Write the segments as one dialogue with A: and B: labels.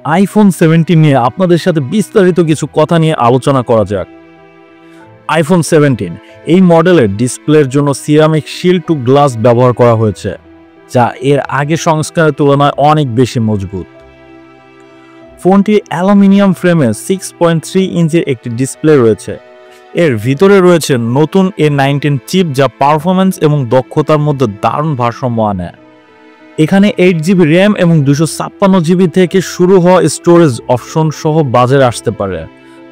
A: IPhone 17 নিয়ে আপনাদের সাথে বিস্তারিত কিছু কথা নিয়ে আলোচনা করা যাক। আইফোন 17 এই মডেলের ডিসপ্লের জন্য সিরামিক শিল্ড টু গ্লাস ব্যবহার করা হয়েছে, যা এর আগে সংস্করণের তুলনায় অনেক বেশি মজবুত। ফোনটি অ্যালুমিনিয়াম ফ্রেমে 6.3 ইঞ্চির একটি ডিসপ্লে রয়েছে। এর ভিতরে রয়েছে নতুন A19 চিপ, যা পারফরম্যান্স এবং দক্ষতার মধ্যে দারুণ ভারসাম্য আনে। এখানে 8GB র্যাম এবং 256GB থেকে শুরু হওয়া স্টোরেজ অপশন সহ বাজারে আসতে পারে।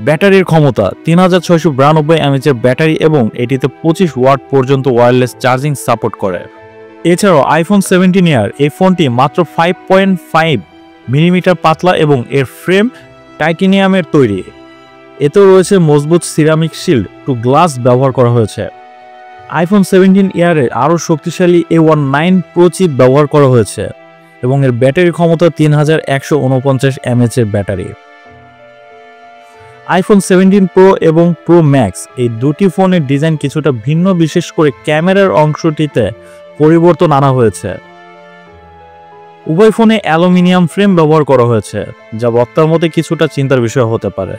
A: ব্যাটারির ক্ষমতা 3692 mAh ব্যাটারি এবং এটিতে 25 ওয়াট পর্যন্ত ওয়্যারলেস চার্জিং সাপোর্ট করে। এছাড়াও আইফোন 17 এর এই ফোনটি মাত্র 5.5 মিলিমিটার পাতলা এবং এর ফ্রেম টাইটেনিয়ামের তৈরি। এতেও রয়েছে মজবুত সিরামিক শিল্ড টু গ্লাস ব্যবহার করা হয়েছে। আইফোন 17 এয়ারে আরও শক্তিশালী A19 প্রো চিপ ব্যবহার করা হয়েছে এবং এর ব্যাটারি ক্ষমতা 3149 mAh এর ব্যাটারি। আইফোন 17 প্রো এবং প্রো ম্যাক্স এই দুটি ফোনের ডিজাইন কিছুটা ভিন্ন, বিশেষ করে ক্যামেরার অংশটিতে পরিবর্তন আনা হয়েছে। উভয় ফোনে অ্যালুমিনিয়াম ফ্রেম ব্যবহার করা হয়েছে, যা বক্তার মতে কিছুটা চিন্তার বিষয় হতে পারে।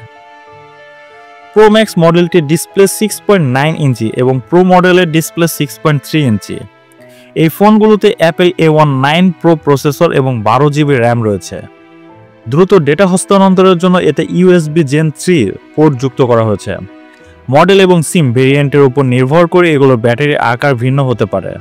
A: প্রো ম্যাক্স মডেলটির ডিসপ্লে 6.9 ইঞ্চি এবং প্রো মডেলের ডিসপ্লে 6.3 ইঞ্চি। এই ফোনগুলোতে অ্যাপেল A19 প্রো প্রসেসর এবং 12GB র্যাম রয়েছে। দ্রুত ডেটা হস্তান্তরের জন্য এতে USB Gen 3 পোর্ট যুক্ত করা হয়েছে। মডেল এবং সিম ভেরিয়েন্টের উপর নির্ভর করে এগুলোর ব্যাটারির আকার ভিন্ন হতে পারে।